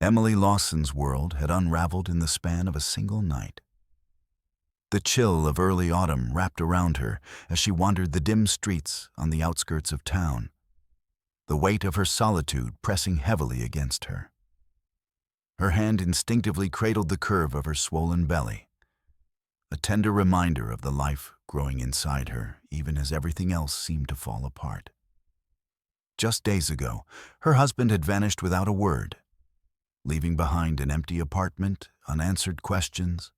Emily Lawson's world had unraveled in the span of a single night. The chill of early autumn wrapped around her as she wandered the dim streets on the outskirts of town, the weight of her solitude pressing heavily against her. Her hand instinctively cradled the curve of her swollen belly, a tender reminder of the life growing inside her, even as everything else seemed to fall apart. Just days ago, her husband had vanished without a word, leaving behind an empty apartment, unanswered questions,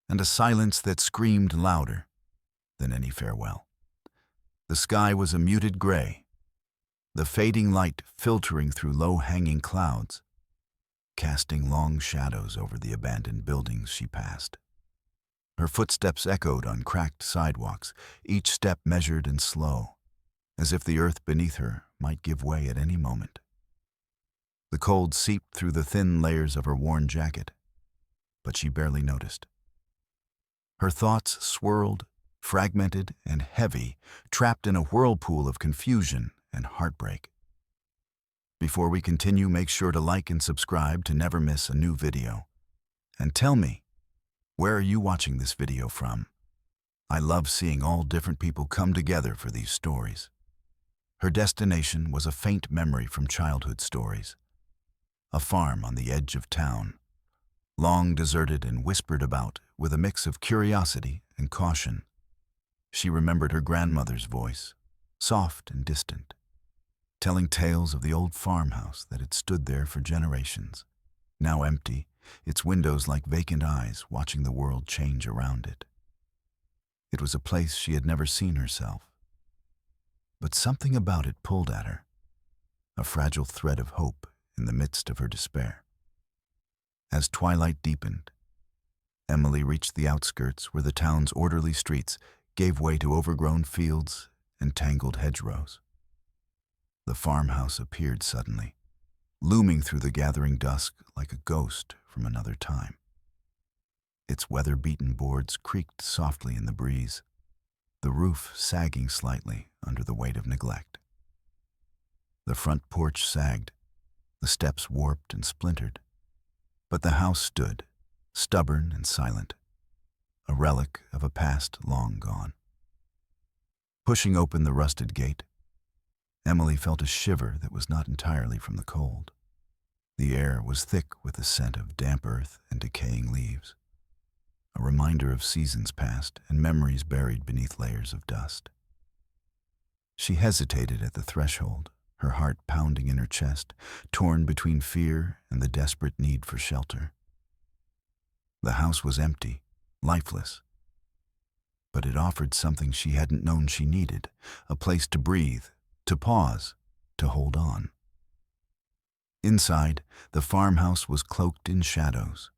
and a silence that screamed louder than any farewell. The sky was a muted gray, the fading light filtering through low-hanging clouds, casting long shadows over the abandoned buildings she passed. Her footsteps echoed on cracked sidewalks, each step measured and slow, as if the earth beneath her might give way at any moment. The cold seeped through the thin layers of her worn jacket, but she barely noticed. Her thoughts swirled, fragmented and heavy, trapped in a whirlpool of confusion and heartbreak. Before we continue, make sure to like and subscribe to never miss a new video. And tell me, where are you watching this video from? I love seeing all different people come together for these stories. Her destination was a faint memory from childhood stories. A farm on the edge of town, long deserted and whispered about with a mix of curiosity and caution. She remembered her grandmother's voice, soft and distant, telling tales of the old farmhouse that had stood there for generations, now empty, its windows like vacant eyes watching the world change around it. It was a place she had never seen herself, but something about it pulled at her, a fragile thread of hope in the midst of her despair. As twilight deepened, Emily reached the outskirts where the town's orderly streets gave way to overgrown fields and tangled hedgerows. The farmhouse appeared suddenly, looming through the gathering dusk like a ghost from another time. Its weather-beaten boards creaked softly in the breeze, the roof sagging slightly under the weight of neglect. The front porch sagged, the steps warped and splintered, but the house stood, stubborn and silent, a relic of a past long gone. Pushing open the rusted gate, Emily felt a shiver that was not entirely from the cold. The air was thick with the scent of damp earth and decaying leaves, a reminder of seasons past and memories buried beneath layers of dust. She hesitated at the threshold, her heart pounding in her chest, torn between fear and the desperate need for shelter. The house was empty, lifeless, but it offered something she hadn't known she needed, a place to breathe, to pause, to hold on. Inside, the farmhouse was cloaked in shadows,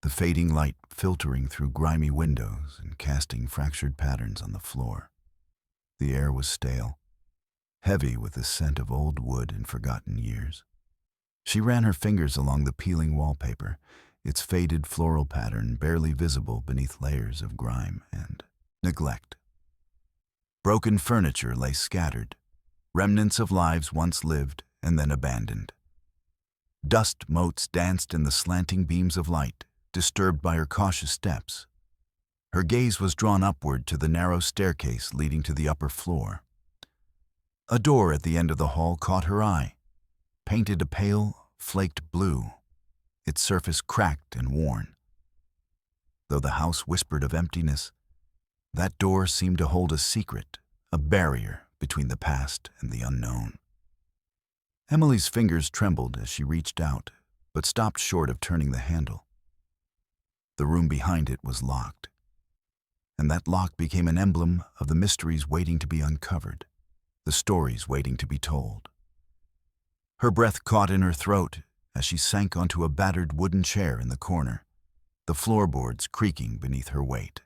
the fading light filtering through grimy windows and casting fractured patterns on the floor. The air was stale, heavy with the scent of old wood and forgotten years. She ran her fingers along the peeling wallpaper, its faded floral pattern barely visible beneath layers of grime and neglect. Broken furniture lay scattered, remnants of lives once lived and then abandoned. Dust motes danced in the slanting beams of light, disturbed by her cautious steps. Her gaze was drawn upward to the narrow staircase leading to the upper floor. A door at the end of the hall caught her eye, painted a pale, flaked blue, its surface cracked and worn. Though the house whispered of emptiness, that door seemed to hold a secret, a barrier between the past and the unknown. Emily's fingers trembled as she reached out, but stopped short of turning the handle. The room behind it was locked, and that lock became an emblem of the mysteries waiting to be uncovered, the stories waiting to be told. Her breath caught in her throat as she sank onto a battered wooden chair in the corner, the floorboards creaking beneath her weight.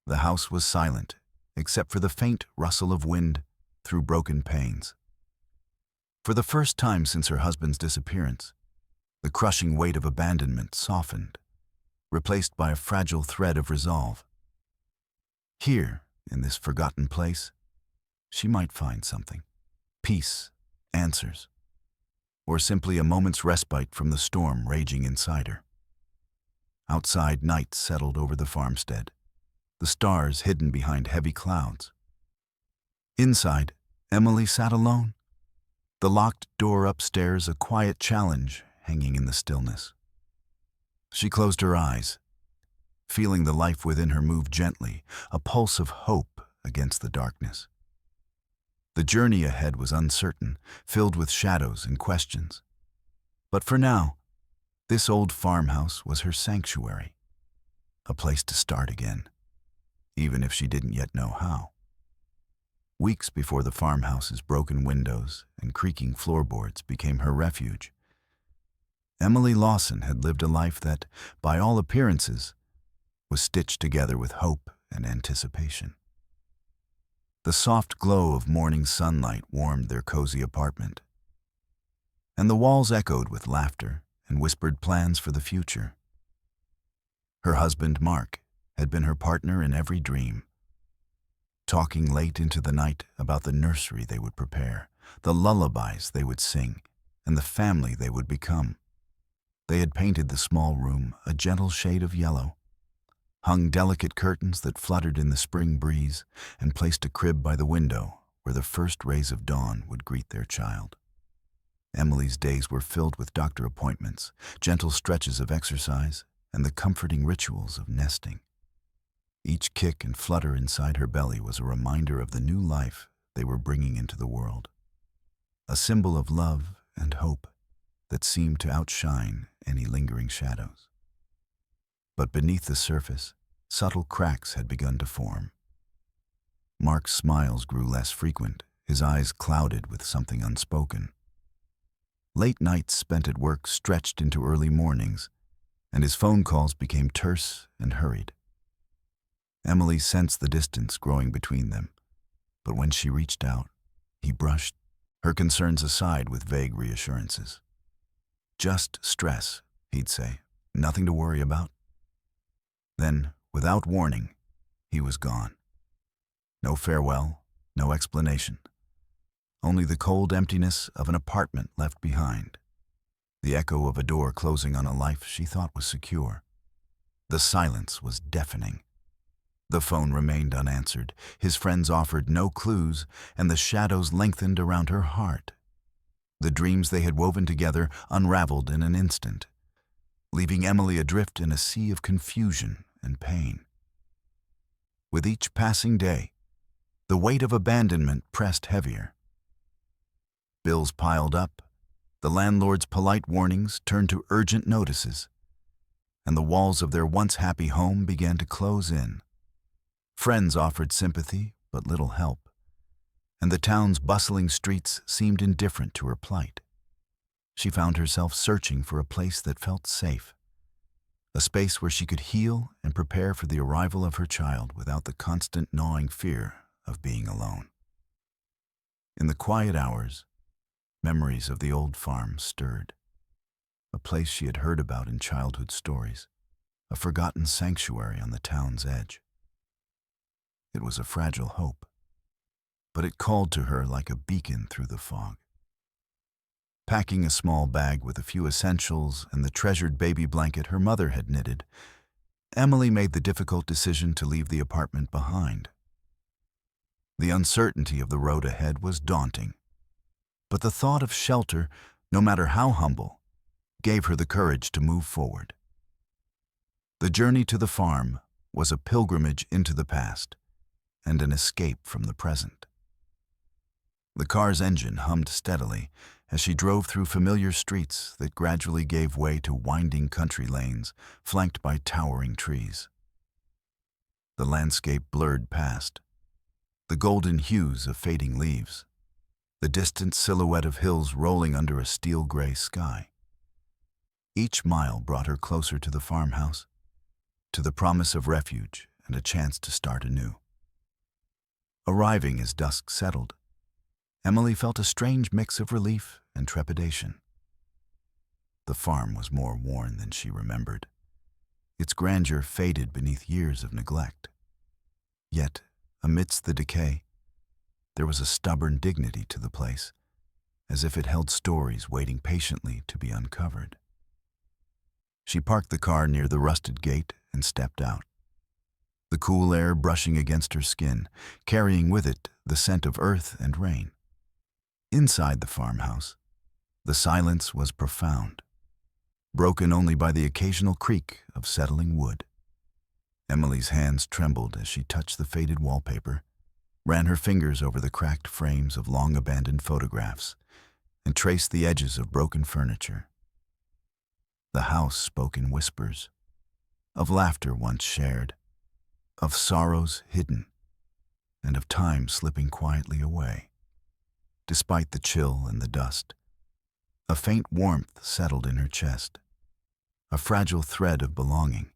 The house was silent, except for the faint rustle of wind through broken panes. For the first time since her husband's disappearance, the crushing weight of abandonment softened, replaced by a fragile thread of resolve. Here, in this forgotten place, she might find something. Peace, answers. or simply a moment's respite from the storm raging inside her. Outside, night settled over the farmstead, the stars hidden behind heavy clouds. Inside, Emily sat alone, the locked door upstairs a quiet challenge hanging in the stillness. She closed her eyes, feeling the life within her move gently, a pulse of hope against the darkness. The journey ahead was uncertain, filled with shadows and questions. But for now, this old farmhouse was her sanctuary, a place to start again, even if she didn't yet know how. Weeks before the farmhouse's broken windows and creaking floorboards became her refuge, Emily Lawson had lived a life that, by all appearances, was stitched together with hope and anticipation. The soft glow of morning sunlight warmed their cozy apartment, and the walls echoed with laughter and whispered plans for the future. Her husband, Mark, had been her partner in every dream, talking late into the night about the nursery they would prepare, the lullabies they would sing, and the family they would become. They had painted the small room a gentle shade of yellow, hung delicate curtains that fluttered in the spring breeze, and placed a crib by the window where the first rays of dawn would greet their child. Emily's days were filled with doctor appointments, gentle stretches of exercise, and the comforting rituals of nesting. Each kick and flutter inside her belly was a reminder of the new life they were bringing into the world, a symbol of love and hope that seemed to outshine any lingering shadows. But beneath the surface, subtle cracks had begun to form. Mark's smiles grew less frequent, his eyes clouded with something unspoken. Late nights spent at work stretched into early mornings, and his phone calls became terse and hurried. Emily sensed the distance growing between them, but when she reached out, he brushed her concerns aside with vague reassurances. "Just stress," he'd say, "nothing to worry about." Then, without warning, he was gone. No farewell, no explanation. Only the cold emptiness of an apartment left behind. The echo of a door closing on a life she thought was secure. The silence was deafening. The phone remained unanswered. His friends offered no clues, and the shadows lengthened around her heart. The dreams they had woven together unraveled in an instant, leaving Emily adrift in a sea of confusion and pain. With each passing day, the weight of abandonment pressed heavier. Bills piled up, the landlord's polite warnings turned to urgent notices, and the walls of their once happy home began to close in. Friends offered sympathy, but little help, and the town's bustling streets seemed indifferent to her plight. She found herself searching for a place that felt safe, a space where she could heal and prepare for the arrival of her child without the constant gnawing fear of being alone. In the quiet hours, memories of the old farm stirred, a place she had heard about in childhood stories, a forgotten sanctuary on the town's edge. It was a fragile hope, but it called to her like a beacon through the fog. Packing a small bag with a few essentials and the treasured baby blanket her mother had knitted, Emily made the difficult decision to leave the apartment behind. The uncertainty of the road ahead was daunting, but the thought of shelter, no matter how humble, gave her the courage to move forward. The journey to the farm was a pilgrimage into the past and an escape from the present. The car's engine hummed steadily as she drove through familiar streets that gradually gave way to winding country lanes flanked by towering trees. The landscape blurred past, the golden hues of fading leaves, the distant silhouette of hills rolling under a steel-gray sky. Each mile brought her closer to the farmhouse, to the promise of refuge and a chance to start anew. Arriving as dusk settled, Emily felt a strange mix of relief and trepidation. The farm was more worn than she remembered. Its grandeur faded beneath years of neglect. Yet, amidst the decay, there was a stubborn dignity to the place, as if it held stories waiting patiently to be uncovered. She parked the car near the rusted gate and stepped out, the cool air brushing against her skin, carrying with it the scent of earth and rain. Inside the farmhouse, the silence was profound, broken only by the occasional creak of settling wood. Emily's hands trembled as she touched the faded wallpaper, ran her fingers over the cracked frames of long-abandoned photographs, and traced the edges of broken furniture. The house spoke in whispers, of laughter once shared, of sorrows hidden, and of time slipping quietly away. Despite the chill and the dust, a faint warmth settled in her chest, a fragile thread of belonging.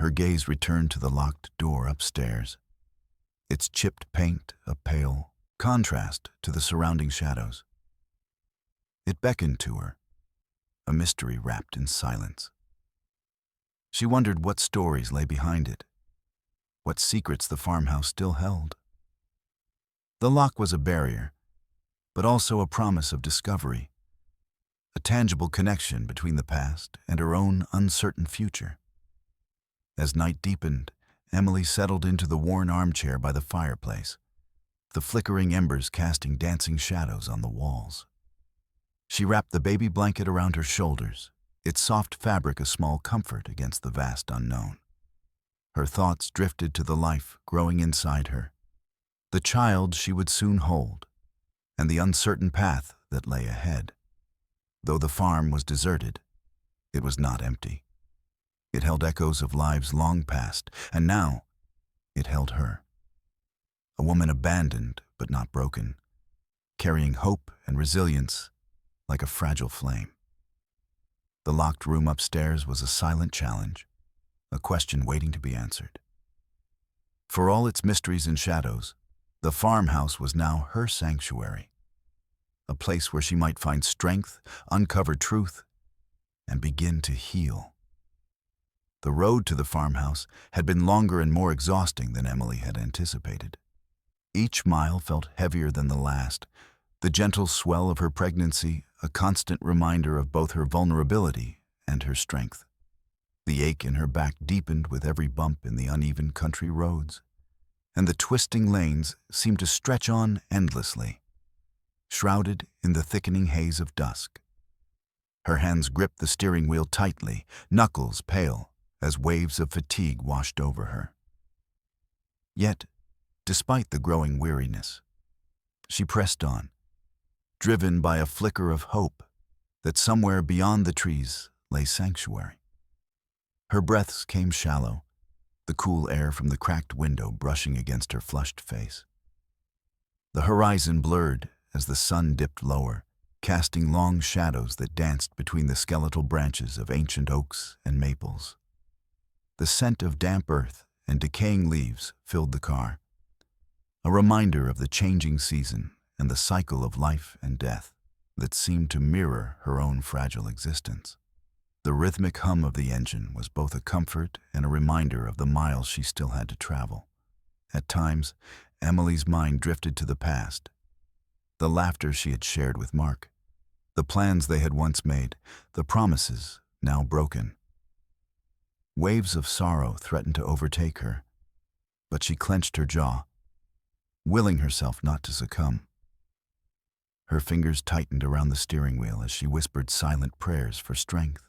Her gaze returned to the locked door upstairs, its chipped paint a pale contrast to the surrounding shadows. It beckoned to her, a mystery wrapped in silence. She wondered what stories lay behind it, what secrets the farmhouse still held. The lock was a barrier, but also a promise of discovery, a tangible connection between the past and her own uncertain future. As night deepened, Emily settled into the worn armchair by the fireplace, the flickering embers casting dancing shadows on the walls. She wrapped the baby blanket around her shoulders, its soft fabric a small comfort against the vast unknown. Her thoughts drifted to the life growing inside her, the child she would soon hold, and the uncertain path that lay ahead. Though the farm was deserted, it was not empty. It held echoes of lives long past, and now it held her. A woman abandoned but not broken, carrying hope and resilience like a fragile flame. The locked room upstairs was a silent challenge, a question waiting to be answered. For all its mysteries and shadows, the farmhouse was now her sanctuary, a place where she might find strength, uncover truth, and begin to heal. The road to the farmhouse had been longer and more exhausting than Emily had anticipated. Each mile felt heavier than the last, the gentle swell of her pregnancy a constant reminder of both her vulnerability and her strength. The ache in her back deepened with every bump in the uneven country roads, and the twisting lanes seemed to stretch on endlessly, shrouded in the thickening haze of dusk. Her hands gripped the steering wheel tightly, knuckles pale, as waves of fatigue washed over her. Yet, despite the growing weariness, she pressed on, driven by a flicker of hope that somewhere beyond the trees lay sanctuary. Her breaths came shallow, the cool air from the cracked window brushing against her flushed face. The horizon blurred as the sun dipped lower, casting long shadows that danced between the skeletal branches of ancient oaks and maples. The scent of damp earth and decaying leaves filled the car, a reminder of the changing season and the cycle of life and death that seemed to mirror her own fragile existence. The rhythmic hum of the engine was both a comfort and a reminder of the miles she still had to travel. At times, Emily's mind drifted to the past, the laughter she had shared with Mark, the plans they had once made, the promises now broken. Waves of sorrow threatened to overtake her, but she clenched her jaw, willing herself not to succumb. Her fingers tightened around the steering wheel as she whispered silent prayers for strength,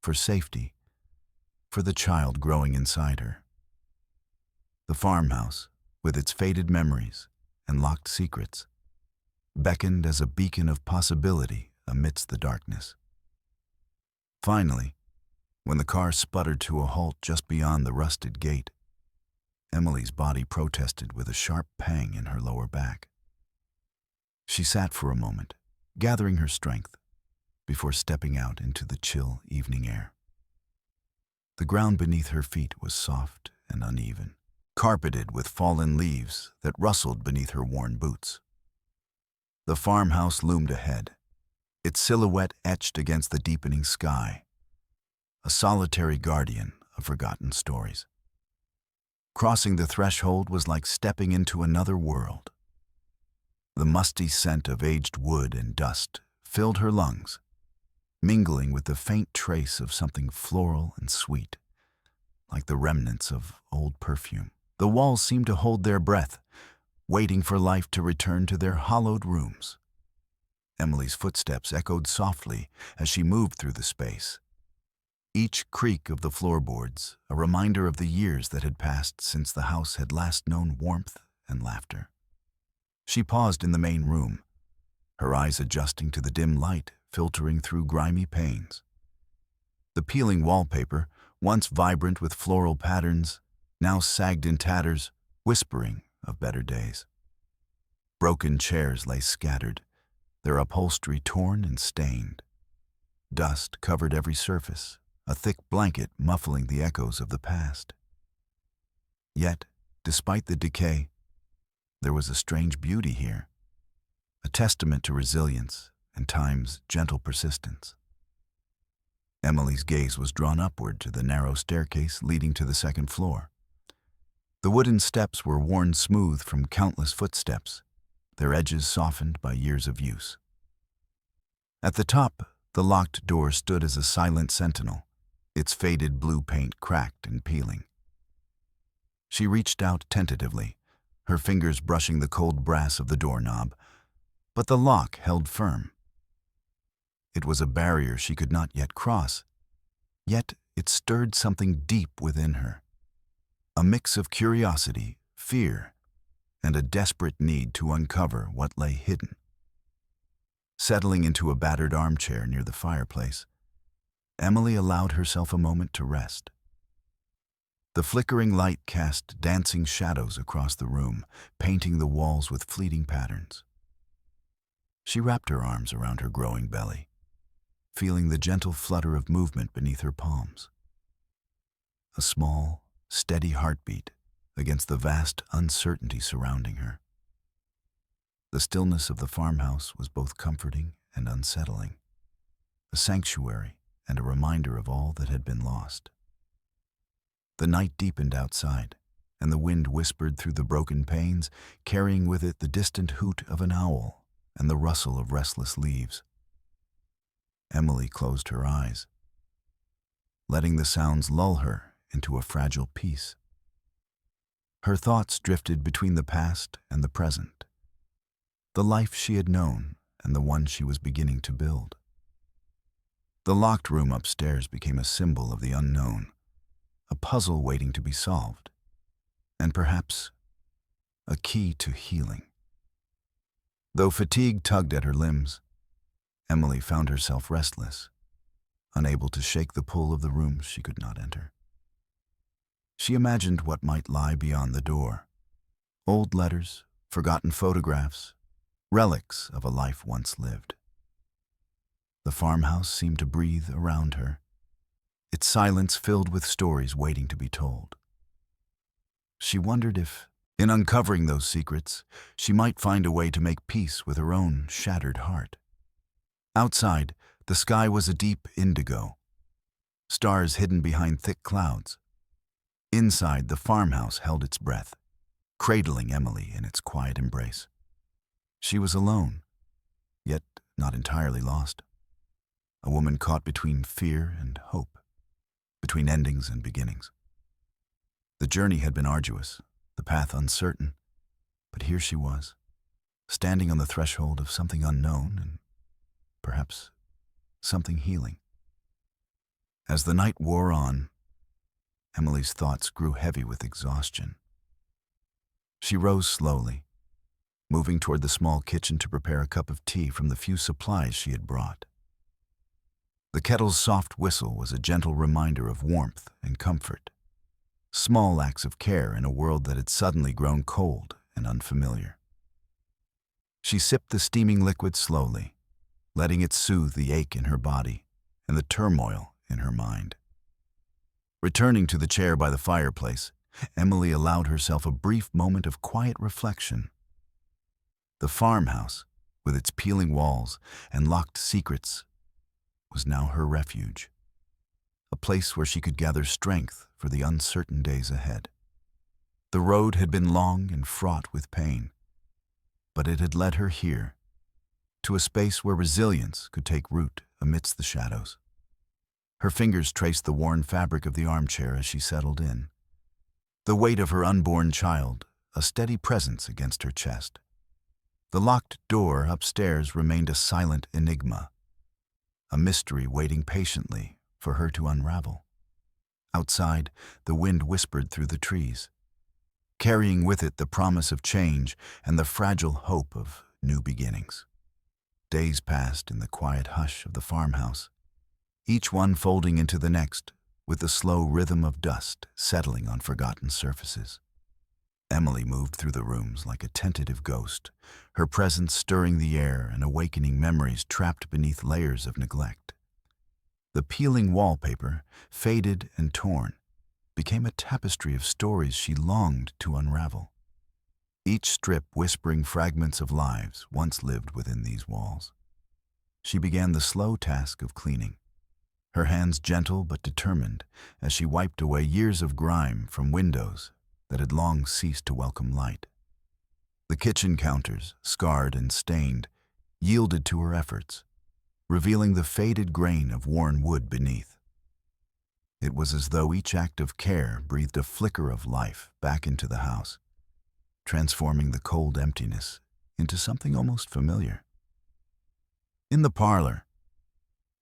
for safety, for the child growing inside her. The farmhouse, with its faded memories and locked secrets, beckoned as a beacon of possibility amidst the darkness. Finally, when the car sputtered to a halt just beyond the rusted gate, Emily's body protested with a sharp pang in her lower back. She sat for a moment, gathering her strength, before stepping out into the chill evening air. The ground beneath her feet was soft and uneven, carpeted with fallen leaves that rustled beneath her worn boots. The farmhouse loomed ahead, its silhouette etched against the deepening sky, a solitary guardian of forgotten stories. Crossing the threshold was like stepping into another world. The musty scent of aged wood and dust filled her lungs, mingling with the faint trace of something floral and sweet, like the remnants of old perfume. The walls seemed to hold their breath, waiting for life to return to their hollowed rooms. Emily's footsteps echoed softly as she moved through the space. Each creak of the floorboards, a reminder of the years that had passed since the house had last known warmth and laughter. She paused in the main room, her eyes adjusting to the dim light filtering through grimy panes. The peeling wallpaper, once vibrant with floral patterns, now sagged in tatters, whispering of better days. Broken chairs lay scattered, their upholstery torn and stained. Dust covered every surface, a thick blanket muffling the echoes of the past. Yet, despite the decay, there was a strange beauty here, a testament to resilience and time's gentle persistence. Emily's gaze was drawn upward to the narrow staircase leading to the second floor. The wooden steps were worn smooth from countless footsteps, their edges softened by years of use. At the top, the locked door stood as a silent sentinel, its faded blue paint cracked and peeling. She reached out tentatively, her fingers brushing the cold brass of the doorknob, but the lock held firm. It was a barrier she could not yet cross, yet it stirred something deep within her, a mix of curiosity, fear, and a desperate need to uncover what lay hidden. Settling into a battered armchair near the fireplace, Emily allowed herself a moment to rest. The flickering light cast dancing shadows across the room, painting the walls with fleeting patterns. She wrapped her arms around her growing belly, feeling the gentle flutter of movement beneath her palms. A small, steady heartbeat against the vast uncertainty surrounding her. The stillness of the farmhouse was both comforting and unsettling, a sanctuary and a reminder of all that had been lost. The night deepened outside, and the wind whispered through the broken panes, carrying with it the distant hoot of an owl and the rustle of restless leaves. Emily closed her eyes, letting the sounds lull her into a fragile peace. Her thoughts drifted between the past and the present, the life she had known and the one she was beginning to build. The locked room upstairs became a symbol of the unknown, a puzzle waiting to be solved, and perhaps a key to healing. Though fatigue tugged at her limbs, Emily found herself restless, unable to shake the pull of the rooms she could not enter. She imagined what might lie beyond the door: old letters, forgotten photographs, relics of a life once lived. The farmhouse seemed to breathe around her, its silence filled with stories waiting to be told. She wondered if, in uncovering those secrets, she might find a way to make peace with her own shattered heart. Outside, the sky was a deep indigo, stars hidden behind thick clouds. Inside, the farmhouse held its breath, cradling Emily in its quiet embrace. She was alone, yet not entirely lost. A woman caught between fear and hope, between endings and beginnings. The journey had been arduous, the path uncertain, but here she was, standing on the threshold of something unknown and perhaps something healing. As the night wore on, Emily's thoughts grew heavy with exhaustion. She rose slowly, moving toward the small kitchen to prepare a cup of tea from the few supplies she had brought. The kettle's soft whistle was a gentle reminder of warmth and comfort, small acts of care in a world that had suddenly grown cold and unfamiliar. She sipped the steaming liquid slowly, letting it soothe the ache in her body and the turmoil in her mind. Returning to the chair by the fireplace, Emily allowed herself a brief moment of quiet reflection. The farmhouse, with its peeling walls and locked secrets, was now her refuge, a place where she could gather strength for the uncertain days ahead. The road had been long and fraught with pain, but it had led her here, to a space where resilience could take root amidst the shadows. Her fingers traced the worn fabric of the armchair as she settled in, the weight of her unborn child a steady presence against her chest. The locked door upstairs remained a silent enigma, a mystery waiting patiently for her to unravel. Outside, the wind whispered through the trees, carrying with it the promise of change and the fragile hope of new beginnings. Days passed in the quiet hush of the farmhouse, each one folding into the next with the slow rhythm of dust settling on forgotten surfaces. Emily moved through the rooms like a tentative ghost, her presence stirring the air and awakening memories trapped beneath layers of neglect. The peeling wallpaper, faded and torn, became a tapestry of stories she longed to unravel, each strip whispering fragments of lives once lived within these walls. She began the slow task of cleaning, her hands gentle but determined as she wiped away years of grime from windows that had long ceased to welcome light. The kitchen counters, scarred and stained, yielded to her efforts, revealing the faded grain of worn wood beneath. It was as though each act of care breathed a flicker of life back into the house, transforming the cold emptiness into something almost familiar. In the parlor,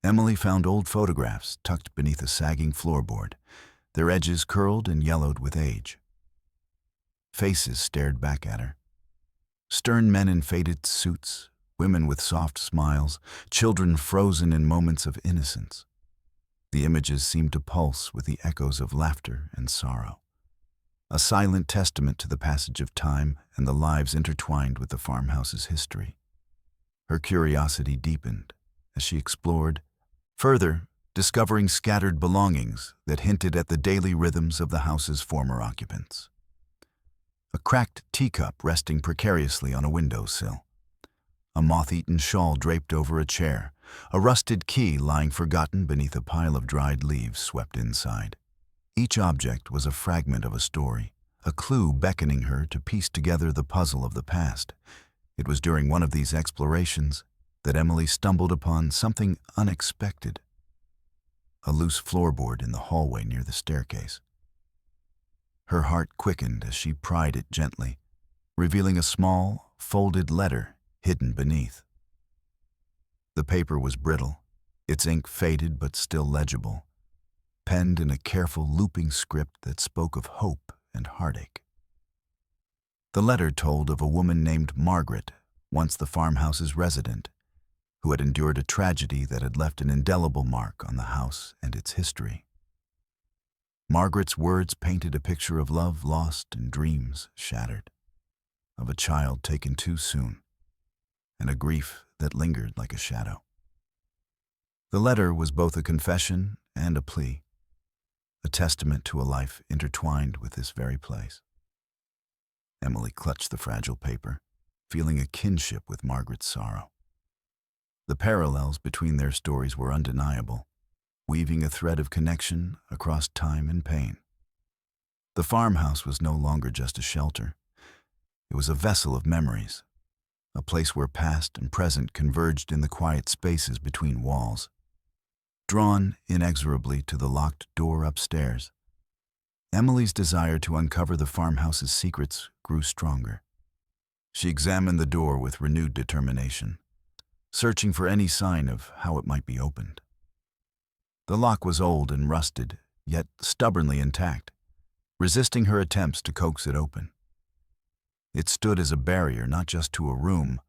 Emily found old photographs tucked beneath a sagging floorboard, their edges curled and yellowed with age. Faces stared back at her. Stern men in faded suits, women with soft smiles, children frozen in moments of innocence. The images seemed to pulse with the echoes of laughter and sorrow, a silent testament to the passage of time and the lives intertwined with the farmhouse's history. Her curiosity deepened as she explored, further discovering scattered belongings that hinted at the daily rhythms of the house's former occupants. A cracked teacup resting precariously on a windowsill, a moth-eaten shawl draped over a chair, a rusted key lying forgotten beneath a pile of dried leaves swept inside. Each object was a fragment of a story, a clue beckoning her to piece together the puzzle of the past. It was during one of these explorations that Emily stumbled upon something unexpected: a loose floorboard in the hallway near the staircase. Her heart quickened as she pried it gently, revealing a small, folded letter hidden beneath. The paper was brittle, its ink faded but still legible, penned in a careful looping script that spoke of hope and heartache. The letter told of a woman named Margaret, once the farmhouse's resident, who had endured a tragedy that had left an indelible mark on the house and its history. Margaret's words painted a picture of love lost and dreams shattered, of a child taken too soon, and a grief that lingered like a shadow. The letter was both a confession and a plea, a testament to a life intertwined with this very place. Emily clutched the fragile paper, feeling a kinship with Margaret's sorrow. The parallels between their stories were undeniable, weaving a thread of connection across time and pain. The farmhouse was no longer just a shelter. It was a vessel of memories, a place where past and present converged in the quiet spaces between walls. Drawn inexorably to the locked door upstairs, Emily's desire to uncover the farmhouse's secrets grew stronger. She examined the door with renewed determination, searching for any sign of how it might be opened. The lock was old and rusted, yet stubbornly intact, resisting her attempts to coax it open. It stood as a barrier not just to a room,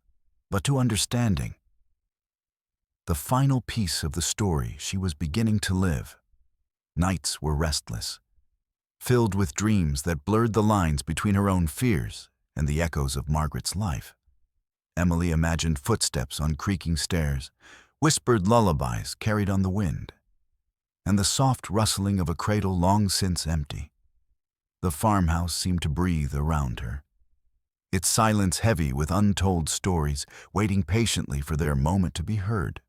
but to understanding. The final piece of the story she was beginning to live. Nights were restless, filled with dreams that blurred the lines between her own fears and the echoes of Margaret's life. Emily imagined footsteps on creaking stairs, whispered lullabies carried on the wind, and the soft rustling of a cradle long since empty. The farmhouse seemed to breathe around her, its silence heavy with untold stories waiting patiently for their moment to be heard.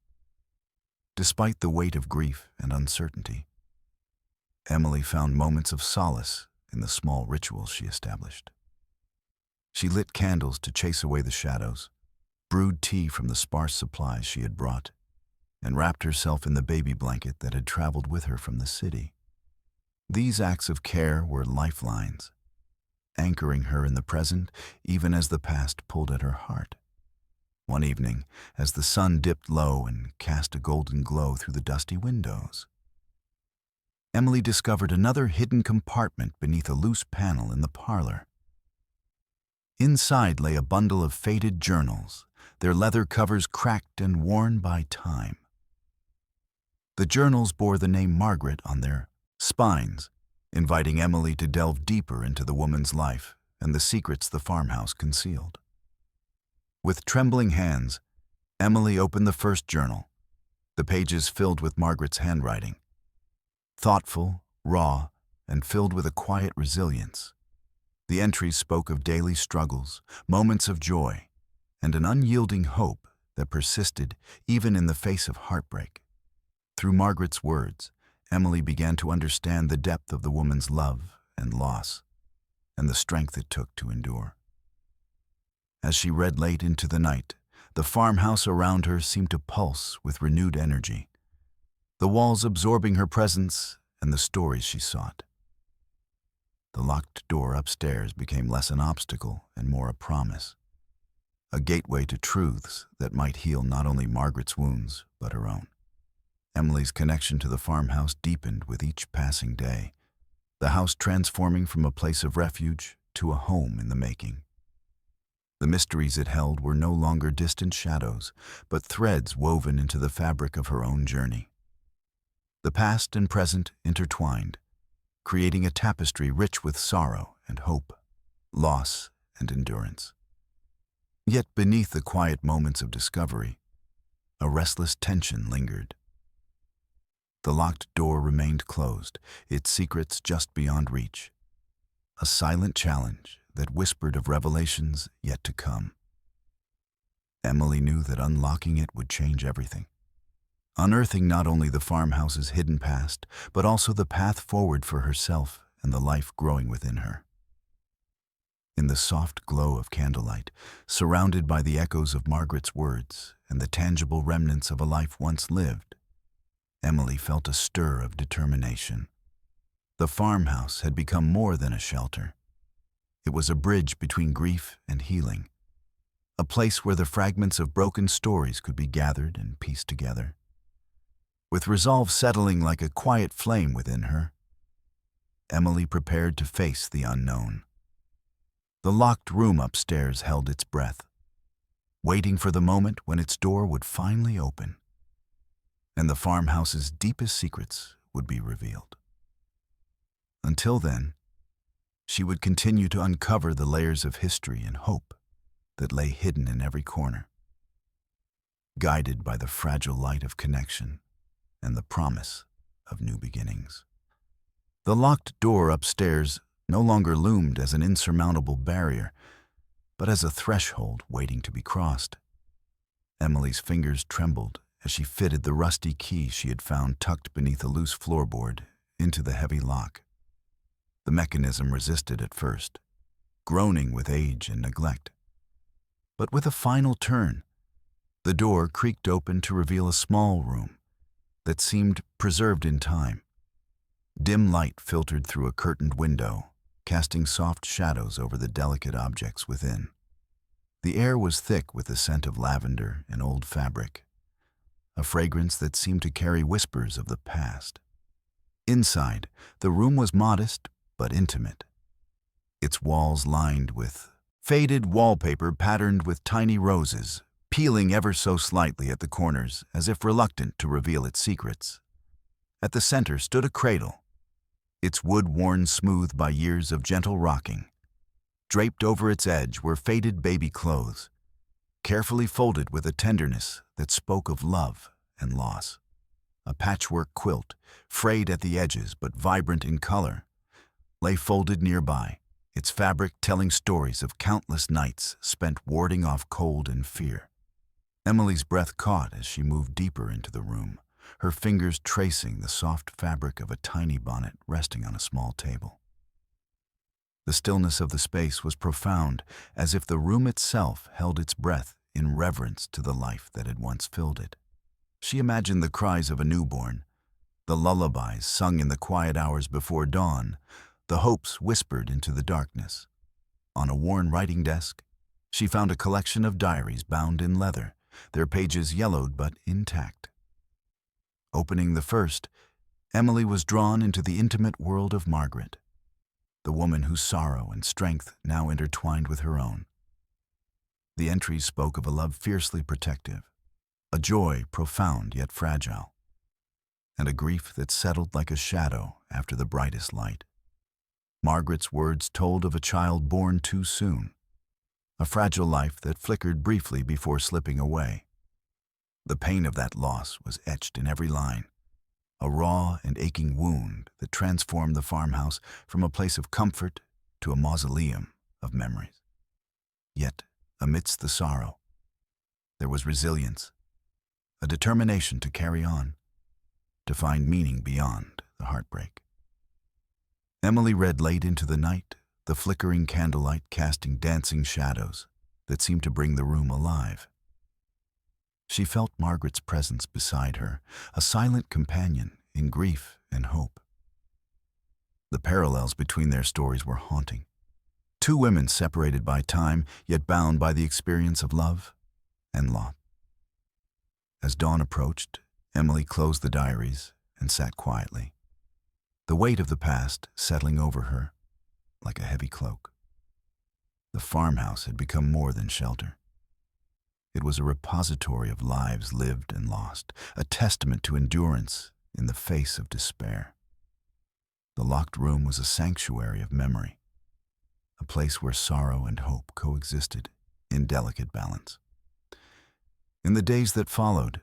Despite the weight of grief and uncertainty, Emily found moments of solace in the small rituals she established. She lit candles to chase away the shadows, brewed tea from the sparse supplies she had brought, and wrapped herself in the baby blanket that had traveled with her from the city. These acts of care were lifelines, anchoring her in the present even as the past pulled at her heart. One evening, as the sun dipped low and cast a golden glow through the dusty windows, Emily discovered another hidden compartment beneath a loose panel in the parlor. Inside lay a bundle of faded journals, their leather covers cracked and worn by time. The journals bore the name Margaret on their spines, inviting Emily to delve deeper into the woman's life and the secrets the farmhouse concealed. With trembling hands, Emily opened the first journal, the pages filled with Margaret's handwriting. Thoughtful, raw, and filled with a quiet resilience, the entries spoke of daily struggles, moments of joy, and an unyielding hope that persisted even in the face of heartbreak. Through Margaret's words, Emily began to understand the depth of the woman's love and loss, and the strength it took to endure. As she read late into the night, the farmhouse around her seemed to pulse with renewed energy, the walls absorbing her presence and the stories she sought. The locked door upstairs became less an obstacle and more a promise, a gateway to truths that might heal not only Margaret's wounds, but her own. Emily's connection to the farmhouse deepened with each passing day, the house transforming from a place of refuge to a home in the making. The mysteries it held were no longer distant shadows, but threads woven into the fabric of her own journey. The past and present intertwined, creating a tapestry rich with sorrow and hope, loss and endurance. Yet beneath the quiet moments of discovery, a restless tension lingered. The locked door remained closed, its secrets just beyond reach, a silent challenge that whispered of revelations yet to come. Emily knew that unlocking it would change everything, unearthing not only the farmhouse's hidden past, but also the path forward for herself and the life growing within her. In the soft glow of candlelight, surrounded by the echoes of Margaret's words and the tangible remnants of a life once lived, Emily felt a stir of determination. The farmhouse had become more than a shelter. It was a bridge between grief and healing, a place where the fragments of broken stories could be gathered and pieced together. With resolve settling like a quiet flame within her, Emily prepared to face the unknown. The locked room upstairs held its breath, waiting for the moment when its door would finally open, and the farmhouse's deepest secrets would be revealed. Until then, she would continue to uncover the layers of history and hope that lay hidden in every corner, guided by the fragile light of connection and the promise of new beginnings. The locked door upstairs no longer loomed as an insurmountable barrier, but as a threshold waiting to be crossed. Emily's fingers trembled as she fitted the rusty key she had found tucked beneath a loose floorboard into the heavy lock. The mechanism resisted at first, groaning with age and neglect. But with a final turn, the door creaked open to reveal a small room that seemed preserved in time. Dim light filtered through a curtained window, casting soft shadows over the delicate objects within. The air was thick with the scent of lavender and old fabric, a fragrance that seemed to carry whispers of the past. Inside, the room was modest but intimate, its walls lined with faded wallpaper patterned with tiny roses, peeling ever so slightly at the corners as if reluctant to reveal its secrets. At the center stood a cradle, its wood worn smooth by years of gentle rocking. Draped over its edge were faded baby clothes, carefully folded with a tenderness that spoke of love and loss. A patchwork quilt, frayed at the edges but vibrant in color, lay folded nearby, its fabric telling stories of countless nights spent warding off cold and fear. Emily's breath caught as she moved deeper into the room, her fingers tracing the soft fabric of a tiny bonnet resting on a small table. The stillness of the space was profound, as if the room itself held its breath in reverence to the life that had once filled it. She imagined the cries of a newborn, the lullabies sung in the quiet hours before dawn, the hopes whispered into the darkness. On a worn writing desk, she found a collection of diaries bound in leather, their pages yellowed but intact. Opening the first, Emily was drawn into the intimate world of Margaret, the woman whose sorrow and strength now intertwined with her own. The entries spoke of a love fiercely protective, a joy profound yet fragile, and a grief that settled like a shadow after the brightest light. Margaret's words told of a child born too soon, a fragile life that flickered briefly before slipping away. The pain of that loss was etched in every line, a raw and aching wound that transformed the farmhouse from a place of comfort to a mausoleum of memories. Yet, amidst the sorrow, there was resilience, a determination to carry on, to find meaning beyond the heartbreak. Emily read late into the night, the flickering candlelight casting dancing shadows that seemed to bring the room alive. She felt Margaret's presence beside her, a silent companion in grief and hope. The parallels between their stories were haunting. Two women separated by time, yet bound by the experience of love and loss. As dawn approached, Emily closed the diaries and sat quietly, the weight of the past settling over her like a heavy cloak. The farmhouse had become more than shelter. It was a repository of lives lived and lost, a testament to endurance in the face of despair. The locked room was a sanctuary of memory, a place where sorrow and hope coexisted in delicate balance. In the days that followed,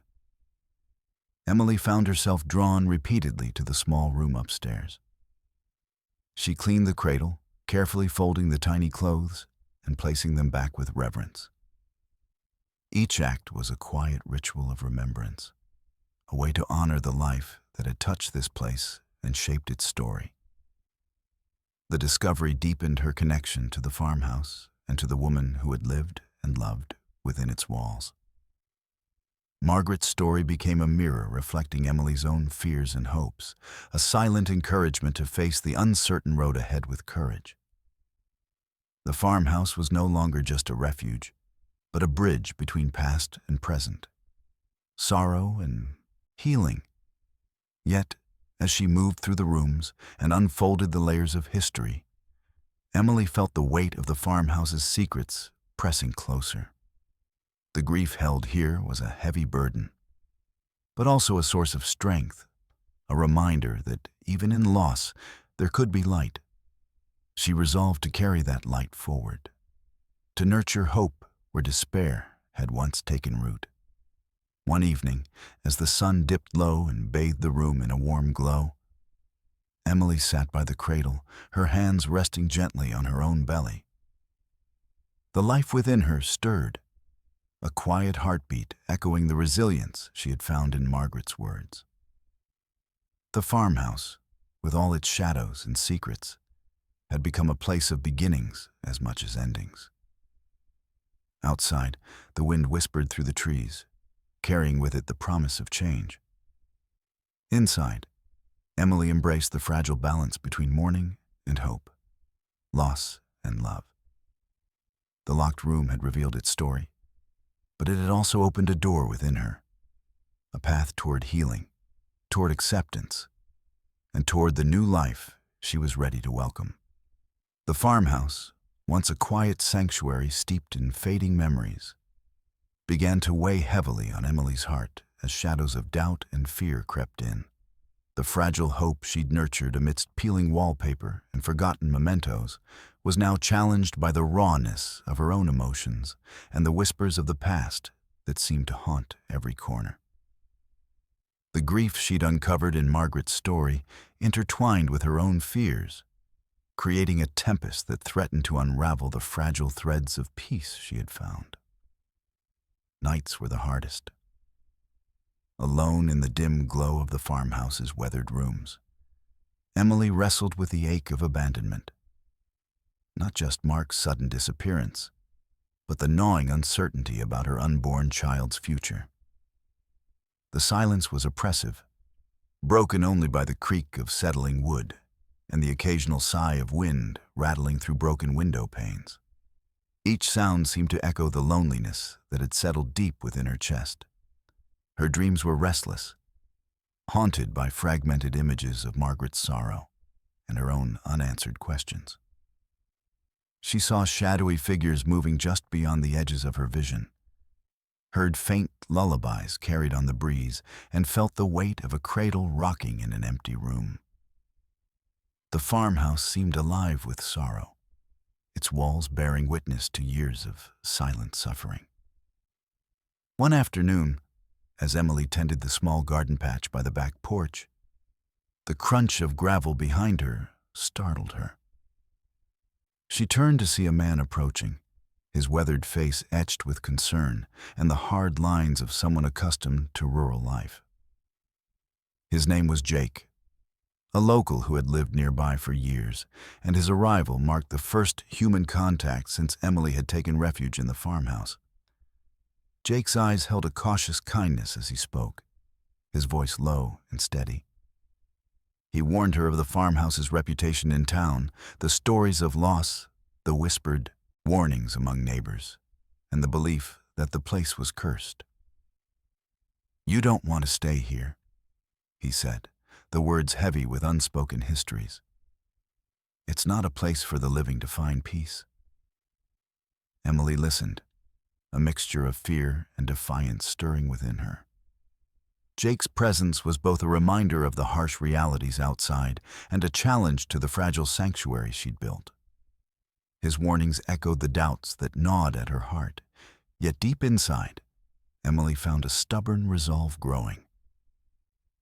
Emily found herself drawn repeatedly to the small room upstairs. She cleaned the cradle, carefully folding the tiny clothes and placing them back with reverence. Each act was a quiet ritual of remembrance, a way to honor the life that had touched this place and shaped its story. The discovery deepened her connection to the farmhouse and to the woman who had lived and loved within its walls. Margaret's story became a mirror reflecting Emily's own fears and hopes, a silent encouragement to face the uncertain road ahead with courage. The farmhouse was no longer just a refuge, but a bridge between past and present, sorrow and healing. Yet, as she moved through the rooms and unfolded the layers of history, Emily felt the weight of the farmhouse's secrets pressing closer. The grief held here was a heavy burden, but also a source of strength, a reminder that even in loss, there could be light. She resolved to carry that light forward, to nurture hope where despair had once taken root. One evening, as the sun dipped low and bathed the room in a warm glow, Emily sat by the cradle, her hands resting gently on her own belly. The life within her stirred, a quiet heartbeat echoing the resilience she had found in Margaret's words. The farmhouse, with all its shadows and secrets, had become a place of beginnings as much as endings. Outside, the wind whispered through the trees, carrying with it the promise of change. Inside, Emily embraced the fragile balance between mourning and hope, loss and love. The locked room had revealed its story, but it had also opened a door within her, a path toward healing, toward acceptance, and toward the new life she was ready to welcome. The farmhouse, once a quiet sanctuary steeped in fading memories, began to weigh heavily on Emily's heart as shadows of doubt and fear crept in. The fragile hope she'd nurtured amidst peeling wallpaper and forgotten mementos was now challenged by the rawness of her own emotions and the whispers of the past that seemed to haunt every corner. The grief she'd uncovered in Margaret's story intertwined with her own fears, creating a tempest that threatened to unravel the fragile threads of peace she had found. Nights were the hardest. Alone in the dim glow of the farmhouse's weathered rooms, Emily wrestled with the ache of abandonment. not just Mark's sudden disappearance, but the gnawing uncertainty about her unborn child's future. The silence was oppressive, broken only by the creak of settling wood and the occasional sigh of wind rattling through broken window panes. Each sound seemed to echo the loneliness that had settled deep within her chest. Her dreams were restless, haunted by fragmented images of Margaret's sorrow and her own unanswered questions. She saw shadowy figures moving just beyond the edges of her vision, heard faint lullabies carried on the breeze, and felt the weight of a cradle rocking in an empty room. The farmhouse seemed alive with sorrow, its walls bearing witness to years of silent suffering. One afternoon, as Emily tended the small garden patch by the back porch, the crunch of gravel behind her startled her. She turned to see a man approaching, his weathered face etched with concern and the hard lines of someone accustomed to rural life. His name was Jake, a local who had lived nearby for years, and his arrival marked the first human contact since Emily had taken refuge in the farmhouse. Jake's eyes held a cautious kindness as he spoke, his voice low and steady. He warned her of the farmhouse's reputation in town, the stories of loss, the whispered warnings among neighbors, and the belief that the place was cursed. "You don't want to stay here," he said, the words heavy with unspoken histories. "It's not a place for the living to find peace." Emily listened, a mixture of fear and defiance stirring within her. Jake's presence was both a reminder of the harsh realities outside and a challenge to the fragile sanctuary she'd built. His warnings echoed the doubts that gnawed at her heart, yet deep inside, Emily found a stubborn resolve growing.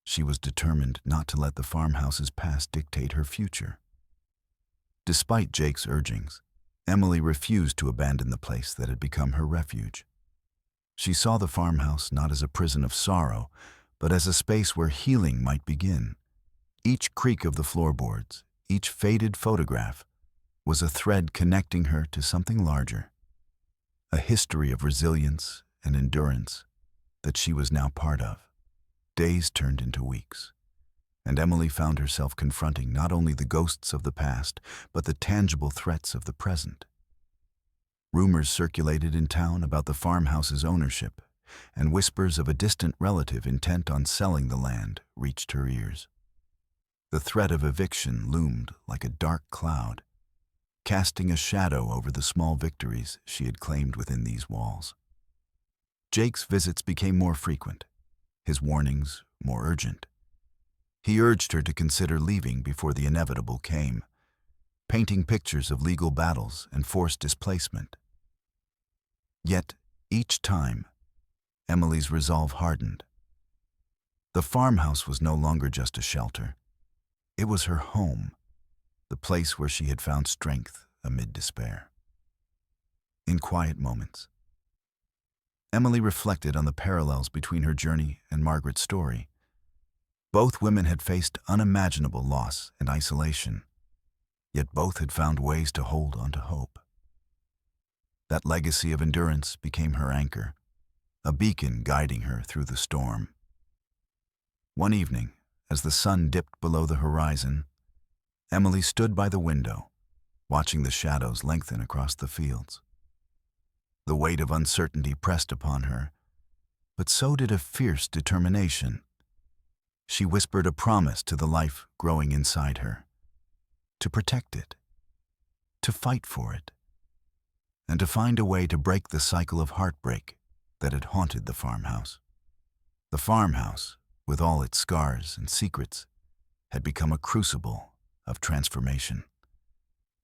She was determined not to let the farmhouse's past dictate her future. Despite Jake's urgings, Emily refused to abandon the place that had become her refuge. She saw the farmhouse not as a prison of sorrow, but as a space where healing might begin. Each creak of the floorboards, each faded photograph, was a thread connecting her to something larger, a history of resilience and endurance that she was now part of. Days turned into weeks, and Emily found herself confronting not only the ghosts of the past, but the tangible threats of the present. Rumors circulated in town about the farmhouse's ownership, and whispers of a distant relative intent on selling the land reached her ears. The threat of eviction loomed like a dark cloud, casting a shadow over the small victories she had claimed within these walls. Jake's visits became more frequent, his warnings more urgent. He urged her to consider leaving before the inevitable came, painting pictures of legal battles and forced displacement. Yet, each time, Emily's resolve hardened. The farmhouse was no longer just a shelter. It was her home, the place where she had found strength amid despair. In quiet moments, Emily reflected on the parallels between her journey and Margaret's story. Both women had faced unimaginable loss and isolation, yet both had found ways to hold on to hope. That legacy of endurance became her anchor, a beacon guiding her through the storm. One evening, as the sun dipped below the horizon, Emily stood by the window, watching the shadows lengthen across the fields. The weight of uncertainty pressed upon her, but so did a fierce determination. She whispered a promise to the life growing inside her, to protect it, to fight for it, and to find a way to break the cycle of heartbreak that had haunted the farmhouse. The farmhouse, with all its scars and secrets, had become a crucible of transformation.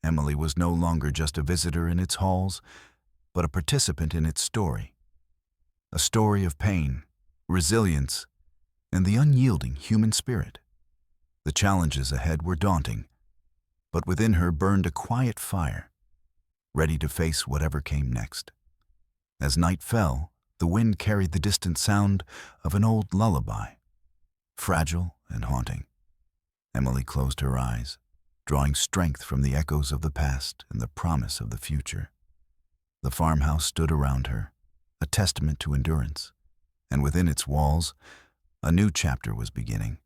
Emily was no longer just a visitor in its halls, but a participant in its story. A story of pain, resilience, and the unyielding human spirit. The challenges ahead were daunting, but within her burned a quiet fire, ready to face whatever came next. As night fell, the wind carried the distant sound of an old lullaby, fragile and haunting. Emily closed her eyes, drawing strength from the echoes of the past and the promise of the future. The farmhouse stood around her, a testament to endurance, and within its walls, a new chapter was beginning,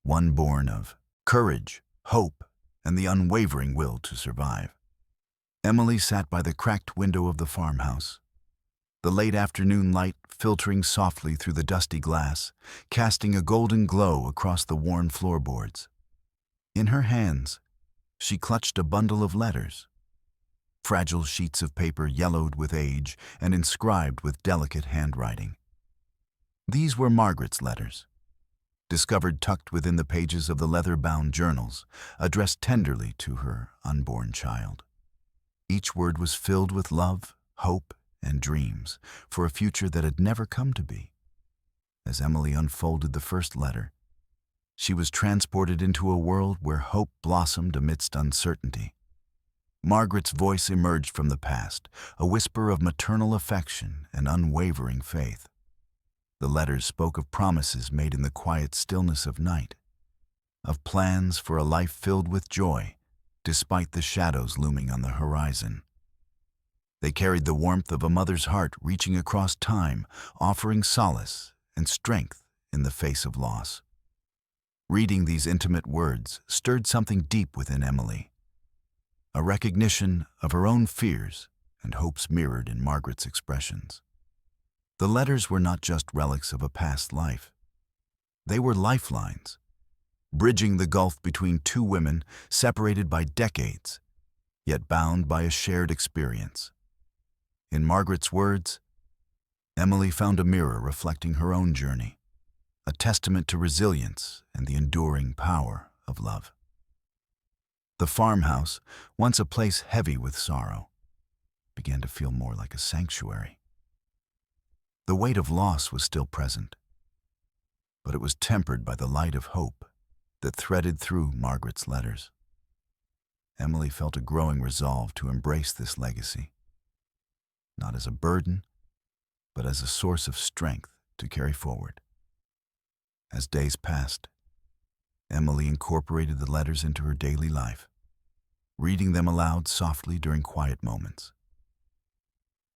one born of courage, hope, and the unwavering will to survive. Emily sat by the cracked window of the farmhouse, the late afternoon light filtering softly through the dusty glass, casting a golden glow across the worn floorboards. In her hands, she clutched a bundle of letters, fragile sheets of paper yellowed with age and inscribed with delicate handwriting. These were Margaret's letters, discovered tucked within the pages of the leather-bound journals, addressed tenderly to her unborn child. Each word was filled with love, hope, and dreams for a future that had never come to be. As Emily unfolded the first letter, she was transported into a world where hope blossomed amidst uncertainty. Margaret's voice emerged from the past, a whisper of maternal affection and unwavering faith. The letters spoke of promises made in the quiet stillness of night, of plans for a life filled with joy, despite the shadows looming on the horizon. They carried the warmth of a mother's heart reaching across time, offering solace and strength in the face of loss. Reading these intimate words stirred something deep within Emily, a recognition of her own fears and hopes mirrored in Margaret's expressions. The letters were not just relics of a past life. They were lifelines, bridging the gulf between two women separated by decades, yet bound by a shared experience. In Margaret's words, Emily found a mirror reflecting her own journey, a testament to resilience and the enduring power of love. The farmhouse, once a place heavy with sorrow, began to feel more like a sanctuary. The weight of loss was still present, but it was tempered by the light of hope that threaded through Margaret's letters. Emily felt a growing resolve to embrace this legacy, not as a burden, but as a source of strength to carry forward. As days passed, Emily incorporated the letters into her daily life, reading them aloud softly during quiet moments.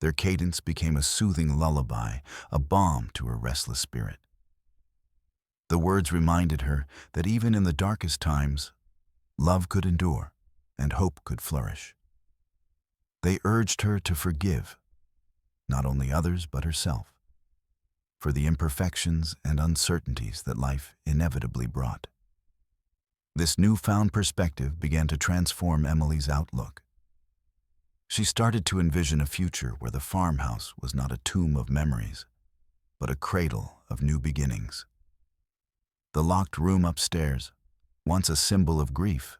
Their cadence became a soothing lullaby, a balm to her restless spirit. The words reminded her that even in the darkest times, love could endure and hope could flourish. They urged her to forgive, not only others but herself, for the imperfections and uncertainties that life inevitably brought. This newfound perspective began to transform Emily's outlook. She started to envision a future where the farmhouse was not a tomb of memories, but a cradle of new beginnings. The locked room upstairs, once a symbol of grief,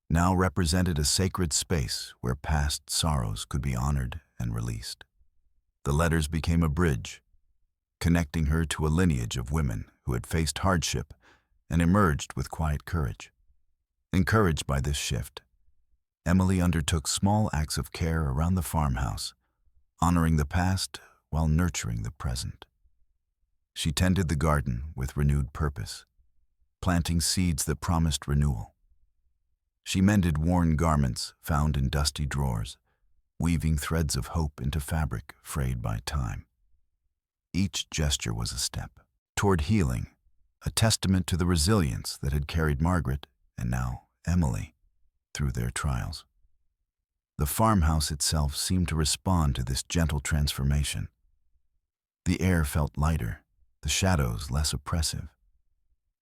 now represented a sacred space where past sorrows could be honored and released. The letters became a bridge, connecting her to a lineage of women who had faced hardship and emerged with quiet courage. Encouraged by this shift, Emily undertook small acts of care around the farmhouse, honoring the past while nurturing the present. She tended the garden with renewed purpose, planting seeds that promised renewal. She mended worn garments found in dusty drawers, weaving threads of hope into fabric frayed by time. Each gesture was a step toward healing, a testament to the resilience that had carried Margaret, and now Emily, through their trials. The farmhouse itself seemed to respond to this gentle transformation. The air felt lighter, the shadows less oppressive.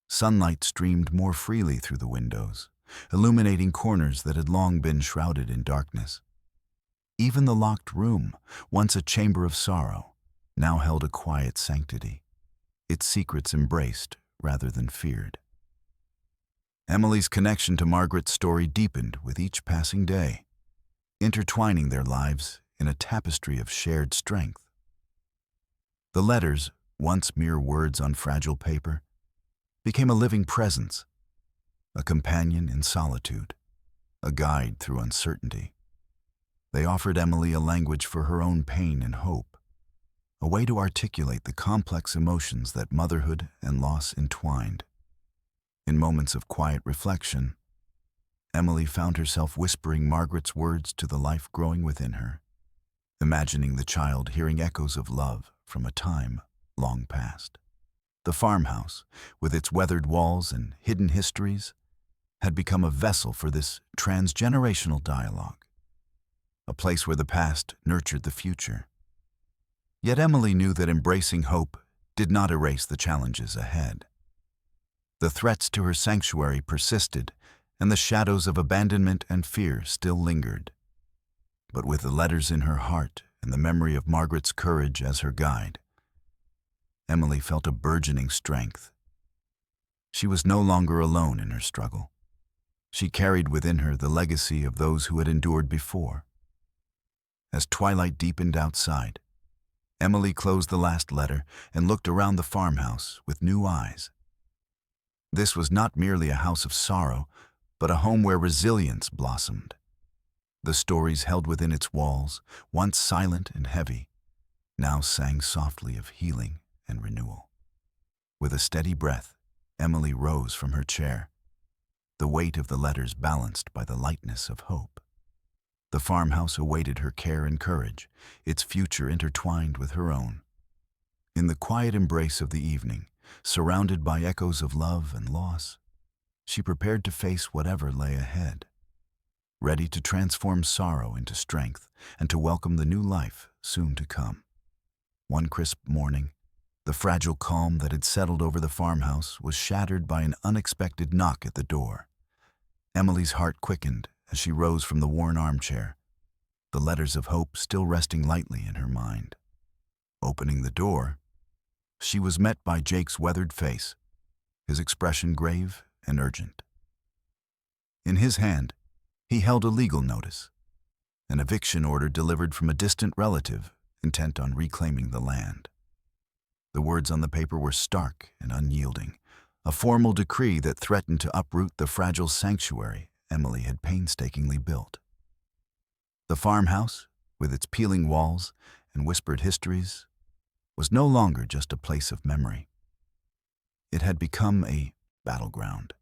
Sunlight streamed more freely through the windows, illuminating corners that had long been shrouded in darkness. Even the locked room, once a chamber of sorrow, now held a quiet sanctity, its secrets embraced rather than feared. Emily's connection to Margaret's story deepened with each passing day, intertwining their lives in a tapestry of shared strength. The letters, once mere words on fragile paper, became a living presence, a companion in solitude, a guide through uncertainty. They offered Emily a language for her own pain and hope, a way to articulate the complex emotions that motherhood and loss entwined. In moments of quiet reflection, Emily found herself whispering Margaret's words to the life growing within her, imagining the child hearing echoes of love from a time long past. The farmhouse, with its weathered walls and hidden histories, had become a vessel for this transgenerational dialogue, a place where the past nurtured the future. Yet Emily knew that embracing hope did not erase the challenges ahead. The threats to her sanctuary persisted, and the shadows of abandonment and fear still lingered. But with the letters in her heart and the memory of Margaret's courage as her guide, Emily felt a burgeoning strength. She was no longer alone in her struggle. She carried within her the legacy of those who had endured before. As twilight deepened outside, Emily closed the last letter and looked around the farmhouse with new eyes. This was not merely a house of sorrow, but a home where resilience blossomed. The stories held within its walls, once silent and heavy, now sang softly of healing and renewal. With a steady breath, Emily rose from her chair, the weight of the letters balanced by the lightness of hope. The farmhouse awaited her care and courage, its future intertwined with her own. In the quiet embrace of the evening, surrounded by echoes of love and loss, she prepared to face whatever lay ahead, ready to transform sorrow into strength and to welcome the new life soon to come. One crisp morning, the fragile calm that had settled over the farmhouse was shattered by an unexpected knock at the door. Emily's heart quickened as she rose from the worn armchair, the letters of hope still resting lightly in her mind. Opening the door, she was met by Jake's weathered face, his expression grave and urgent. In his hand, he held a legal notice, an eviction order delivered from a distant relative intent on reclaiming the land. The words on the paper were stark and unyielding, a formal decree that threatened to uproot the fragile sanctuary Emily had painstakingly built. The farmhouse, with its peeling walls and whispered histories, was no longer just a place of memory. It had become a battleground.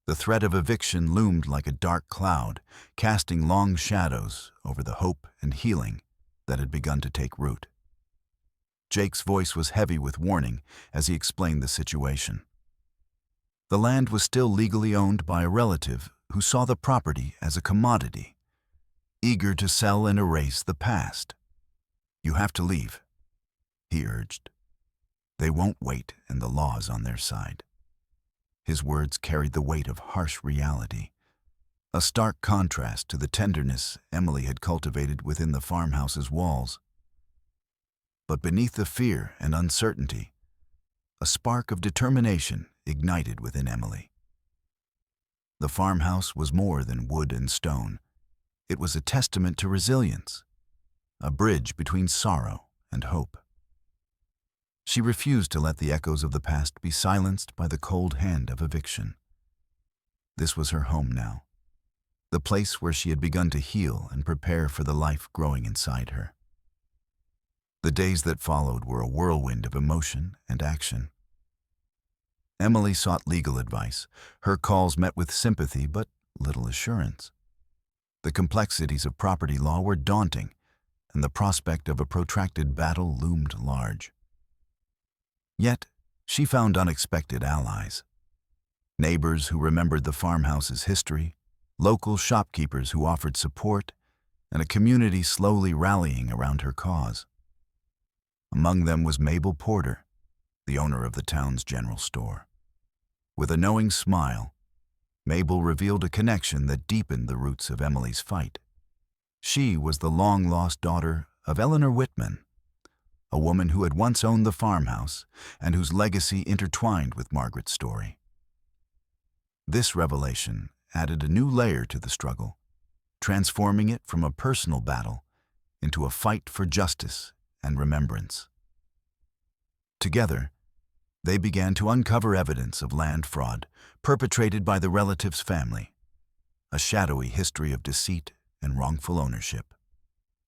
The threat of eviction loomed like a dark cloud, casting long shadows over the hope and healing that had begun to take root. Jake's voice was heavy with warning as he explained the situation. The land was still legally owned by a relative who saw the property as a commodity, eager to sell and erase the past. "You have to leave," he urged. "They won't wait, and the law is on their side." His words carried the weight of harsh reality, a stark contrast to the tenderness Emily had cultivated within the farmhouse's walls. But beneath the fear and uncertainty, a spark of determination ignited within Emily. The farmhouse was more than wood and stone. It was a testament to resilience, a bridge between sorrow and hope. She refused to let the echoes of the past be silenced by the cold hand of eviction. This was her home now, the place where she had begun to heal and prepare for the life growing inside her. The days that followed were a whirlwind of emotion and action. Emily sought legal advice. Her calls met with sympathy but little assurance. The complexities of property law were daunting, and the prospect of a protracted battle loomed large. Yet, she found unexpected allies. Neighbors who remembered the farmhouse's history, local shopkeepers who offered support, and a community slowly rallying around her cause. Among them was Mabel Porter, the owner of the town's general store. With a knowing smile, Mabel revealed a connection that deepened the roots of Emily's fight. She was the long-lost daughter of Eleanor Whitman, a woman who had once owned the farmhouse and whose legacy intertwined with Margaret's story. This revelation added a new layer to the struggle, transforming it from a personal battle into a fight for justice and remembrance. Together, they began to uncover evidence of land fraud perpetrated by the relative's family, a shadowy history of deceit and wrongful ownership.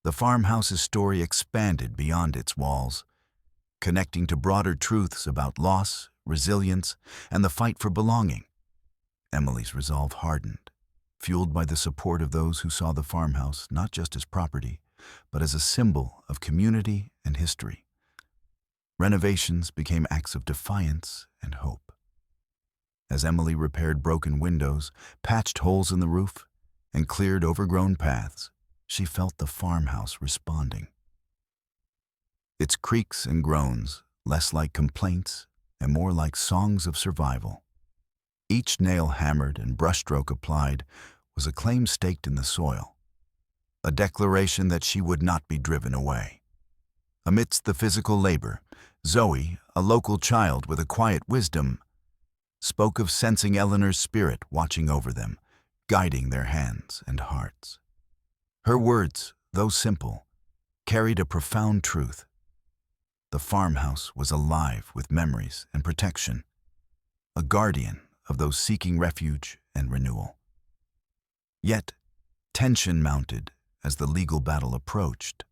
The farmhouse's story expanded beyond its walls, connecting to broader truths about loss, resilience, and the fight for belonging. Emily's resolve hardened. fueled by the support of those who saw the farmhouse not just as property, but as a symbol of community and history. Renovations became acts of defiance and hope. As Emily repaired broken windows, patched holes in the roof, and cleared overgrown paths, she felt the farmhouse responding. Its creaks and groans, less like complaints and more like songs of survival. Each nail hammered and brushstroke applied was a claim staked in the soil, a declaration that she would not be driven away. Amidst the physical labor, Zoe, a local child with a quiet wisdom, spoke of sensing Eleanor's spirit watching over them, guiding their hands and hearts. Her words, though simple, carried a profound truth. The farmhouse was alive with memories and protection, a guardian of those seeking refuge and renewal. Yet, tension mounted as the legal battle approached.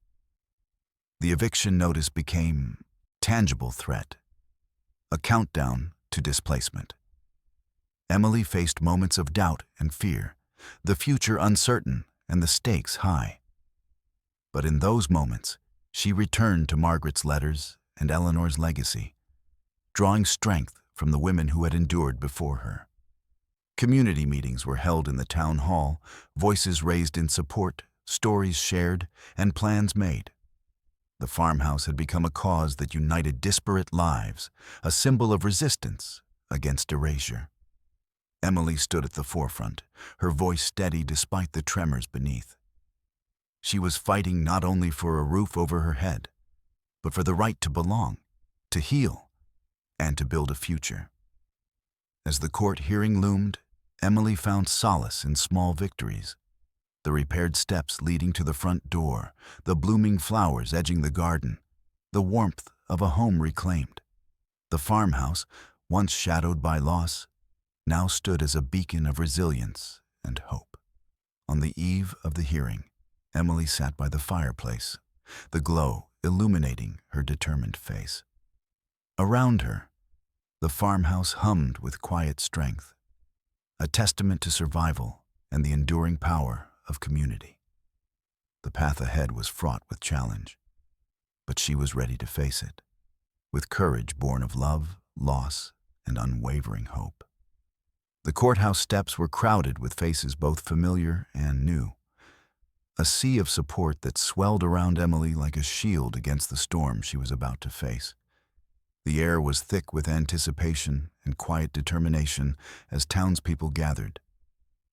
The eviction notice became a tangible threat, a countdown to displacement. Emily faced moments of doubt and fear, the future uncertain and the stakes high. But in those moments, she returned to Margaret's letters and Eleanor's legacy, drawing strength from the women who had endured before her. Community meetings were held in the town hall, voices raised in support, stories shared, and plans made. The farmhouse had become a cause that united disparate lives, a symbol of resistance against erasure. Emily stood at the forefront, her voice steady despite the tremors beneath. She was fighting not only for a roof over her head, but for the right to belong, to heal, and to build a future. As the court hearing loomed, Emily found solace in small victories. The repaired steps leading to the front door, the blooming flowers edging the garden, the warmth of a home reclaimed. The farmhouse, once shadowed by loss, now stood as a beacon of resilience and hope. On the eve of the hearing, Emily sat by the fireplace, the glow illuminating her determined face. Around her, the farmhouse hummed with quiet strength, a testament to survival and the enduring power of community. The path ahead was fraught with challenge, but she was ready to face it, with courage born of love, loss, and unwavering hope. The courthouse steps were crowded with faces both familiar and new, a sea of support that swelled around Emily like a shield against the storm she was about to face. The air was thick with anticipation and quiet determination as townspeople gathered,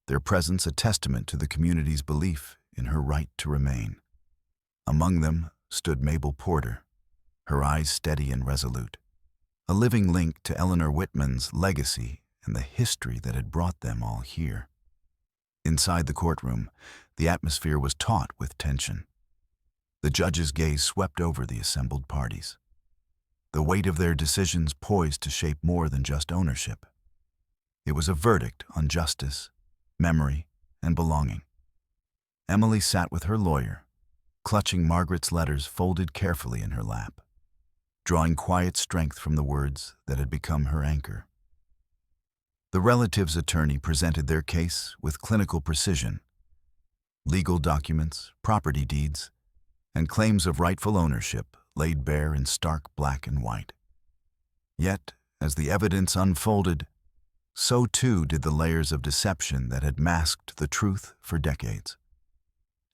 their presence a testament to the community's belief in her right to remain. Among them stood Mabel Porter, her eyes steady and resolute, a living link to Eleanor Whitman's legacy and the history that had brought them all here. Inside the courtroom, the atmosphere was taut with tension. The judge's gaze swept over the assembled parties, the weight of their decisions poised to shape more than just ownership. It was a verdict on justice, memory, and belonging. Emily sat with her lawyer, clutching Margaret's letters folded carefully in her lap, drawing quiet strength from the words that had become her anchor. The relative's attorney presented their case with clinical precision. Legal documents, property deeds, and claims of rightful ownership laid bare in stark black and white. Yet, as the evidence unfolded, so too did the layers of deception that had masked the truth for decades.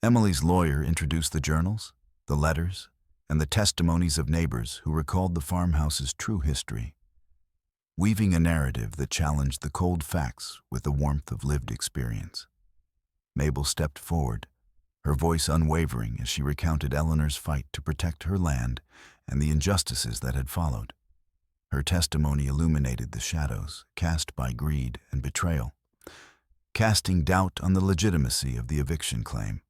Emily's lawyer introduced the journals, the letters, and the testimonies of neighbors who recalled the farmhouse's true history, weaving a narrative that challenged the cold facts with the warmth of lived experience. Mabel stepped forward, her voice unwavering as she recounted Eleanor's fight to protect her land and the injustices that had followed. Her testimony illuminated the shadows cast by greed and betrayal, casting doubt on the legitimacy of the eviction claim.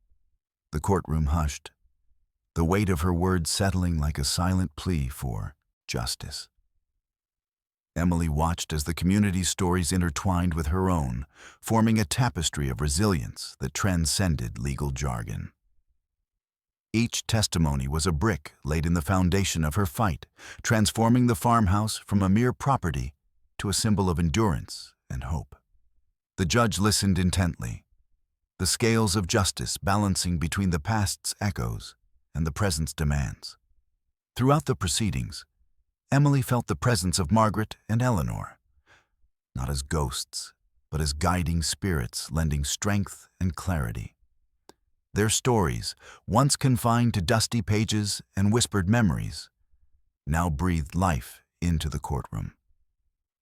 The courtroom hushed, the weight of her words settling like a silent plea for justice. Emily watched as the community's stories intertwined with her own, forming a tapestry of resilience that transcended legal jargon. Each testimony was a brick laid in the foundation of her fight, transforming the farmhouse from a mere property to a symbol of endurance and hope. The judge listened intently, the scales of justice balancing between the past's echoes and the present's demands. Throughout the proceedings, Emily felt the presence of Margaret and Eleanor, not as ghosts, but as guiding spirits lending strength and clarity. Their stories, once confined to dusty pages and whispered memories, now breathed life into the courtroom,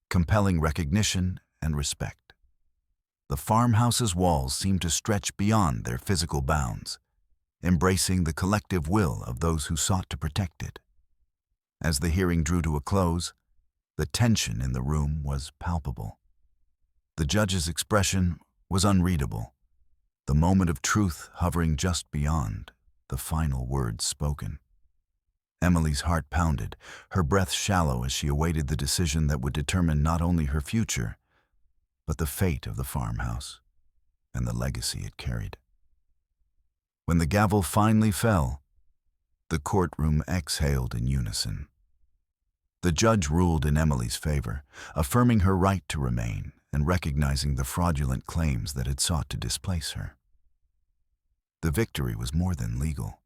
compelling recognition and respect. The farmhouse's walls seemed to stretch beyond their physical bounds, embracing the collective will of those who sought to protect it. As the hearing drew to a close, the tension in the room was palpable. The judge's expression was unreadable, the moment of truth hovering just beyond the final words spoken. Emily's heart pounded, her breath shallow as she awaited the decision that would determine not only her future, but the fate of the farmhouse and the legacy it carried. When the gavel finally fell, the courtroom exhaled in unison. The judge ruled in Emily's favor, affirming her right to remain and recognizing the fraudulent claims that had sought to displace her. The victory was more than legal.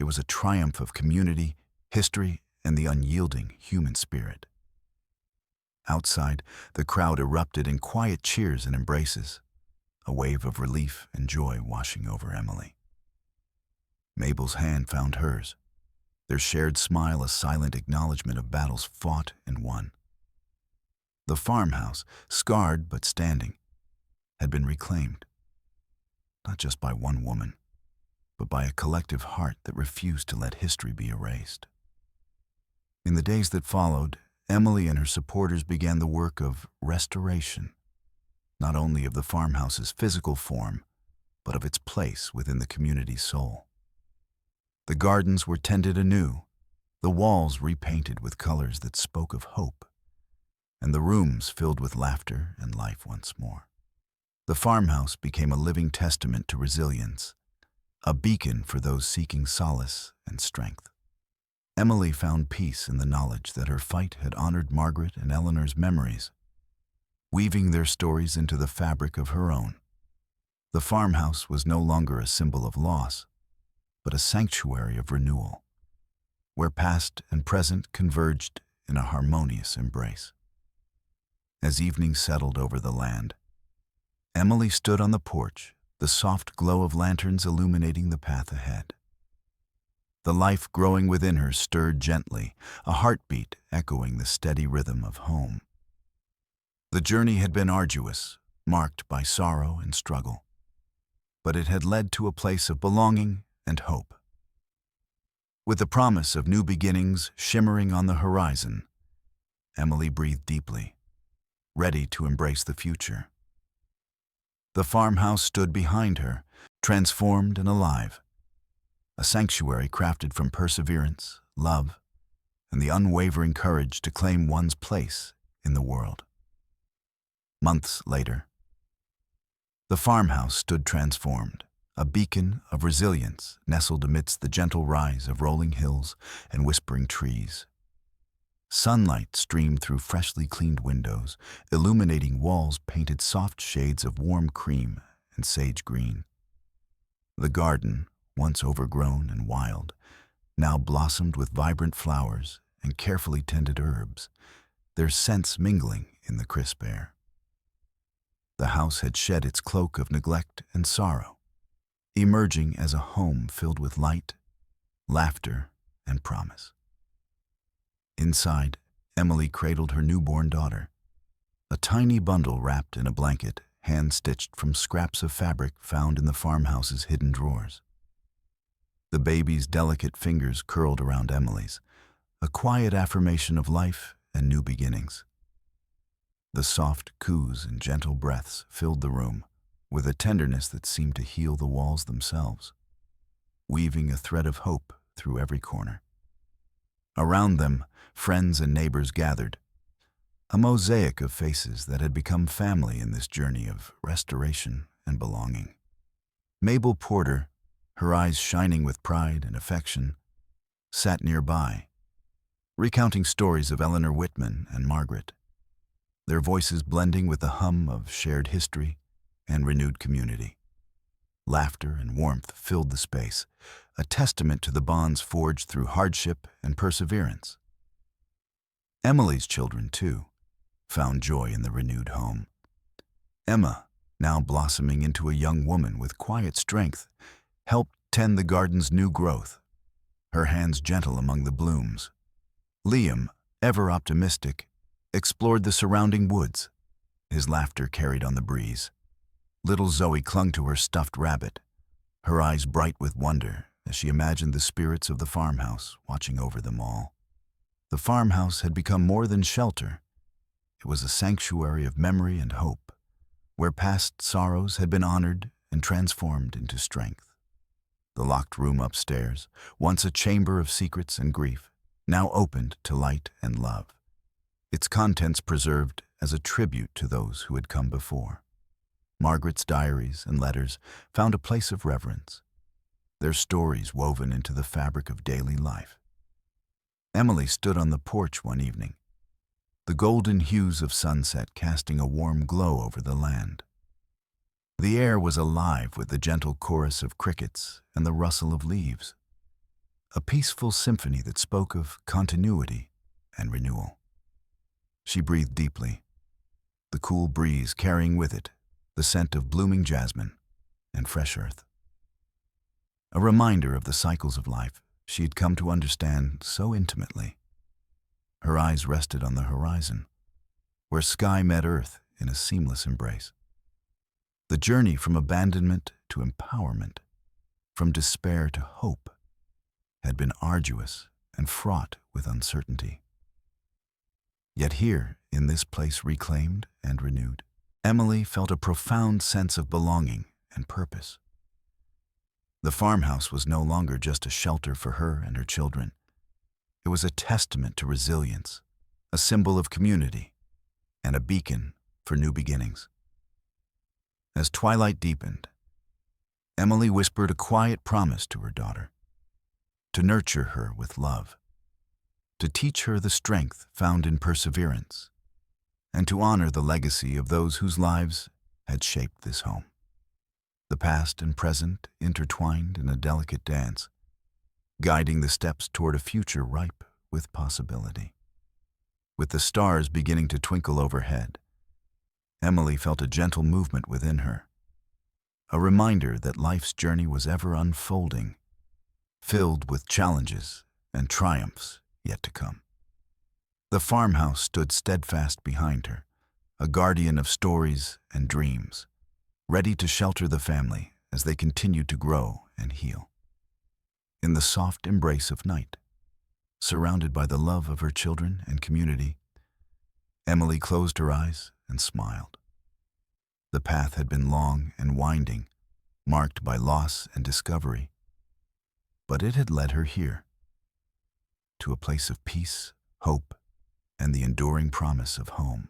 It was a triumph of community, history, and the unyielding human spirit. Outside, the crowd erupted in quiet cheers and embraces, a wave of relief and joy washing over Emily. Mabel's hand found hers, their shared smile a silent acknowledgement of battles fought and won. The farmhouse, scarred but standing, had been reclaimed, not just by one woman, but by a collective heart that refused to let history be erased. In the days that followed, Emily and her supporters began the work of restoration, not only of the farmhouse's physical form, but of its place within the community's soul. The gardens were tended anew, the walls repainted with colors that spoke of hope, and the rooms filled with laughter and life once more. The farmhouse became a living testament to resilience, a beacon for those seeking solace and strength. Emily found peace in the knowledge that her fight had honored Margaret and Eleanor's memories, weaving their stories into the fabric of her own. The farmhouse was no longer a symbol of loss, but a sanctuary of renewal, where past and present converged in a harmonious embrace. As evening settled over the land, Emily stood on the porch, the soft glow of lanterns illuminating the path ahead. The life growing within her stirred gently, a heartbeat echoing the steady rhythm of home. The journey had been arduous, marked by sorrow and struggle, but it had led to a place of belonging and hope. With the promise of new beginnings shimmering on the horizon, Emily breathed deeply, ready to embrace the future. The farmhouse stood behind her, transformed and alive, a sanctuary crafted from perseverance, love, and the unwavering courage to claim one's place in the world. Months later, the farmhouse stood transformed, a beacon of resilience nestled amidst the gentle rise of rolling hills and whispering trees. Sunlight streamed through freshly cleaned windows, illuminating walls painted soft shades of warm cream and sage green. The garden, once overgrown and wild, now blossomed with vibrant flowers and carefully tended herbs, their scents mingling in the crisp air. The house had shed its cloak of neglect and sorrow, emerging as a home filled with light, laughter, and promise. Inside, Emily cradled her newborn daughter, a tiny bundle wrapped in a blanket, hand-stitched from scraps of fabric found in the farmhouse's hidden drawers. The baby's delicate fingers curled around Emily's, a quiet affirmation of life and new beginnings. The soft coos and gentle breaths filled the room, with a tenderness that seemed to heal the walls themselves, weaving a thread of hope through every corner. Around them, friends and neighbors gathered, a mosaic of faces that had become family in this journey of restoration and belonging. Mabel Porter, her eyes shining with pride and affection, sat nearby, recounting stories of Eleanor Whitman and Margaret, their voices blending with the hum of shared history and renewed community. Laughter and warmth filled the space, a testament to the bonds forged through hardship and perseverance. Emily's children, too, found joy in the renewed home. Emma, now blossoming into a young woman with quiet strength, helped tend the garden's new growth, her hands gentle among the blooms. Liam, ever optimistic, explored the surrounding woods, his laughter carried on the breeze. Little Zoe clung to her stuffed rabbit, her eyes bright with wonder as she imagined the spirits of the farmhouse watching over them all. The farmhouse had become more than shelter. It was a sanctuary of memory and hope, where past sorrows had been honored and transformed into strength. The locked room upstairs, once a chamber of secrets and grief, now opened to light and love, its contents preserved as a tribute to those who had come before. Margaret's diaries and letters found a place of reverence, their stories woven into the fabric of daily life. Emily stood on the porch one evening, the golden hues of sunset casting a warm glow over the land. The air was alive with the gentle chorus of crickets and the rustle of leaves, a peaceful symphony that spoke of continuity and renewal. She breathed deeply, the cool breeze carrying with it the scent of blooming jasmine and fresh earth. A reminder of the cycles of life she had come to understand so intimately. Her eyes rested on the horizon, where sky met earth in a seamless embrace. The journey from abandonment to empowerment, from despair to hope, had been arduous and fraught with uncertainty. Yet here, in this place reclaimed and renewed, Emily felt a profound sense of belonging and purpose. The farmhouse was no longer just a shelter for her and her children. It was a testament to resilience, a symbol of community, and a beacon for new beginnings. As twilight deepened, Emily whispered a quiet promise to her daughter, to nurture her with love, to teach her the strength found in perseverance, and to honor the legacy of those whose lives had shaped this home. The past and present intertwined in a delicate dance, guiding the steps toward a future ripe with possibility. With the stars beginning to twinkle overhead, Emily felt a gentle movement within her, a reminder that life's journey was ever unfolding, filled with challenges and triumphs yet to come. The farmhouse stood steadfast behind her, a guardian of stories and dreams, ready to shelter the family as they continued to grow and heal. In the soft embrace of night, surrounded by the love of her children and community, Emily closed her eyes and smiled. The path had been long and winding, marked by loss and discovery, but it had led her here, to a place of peace, hope, and the enduring promise of home.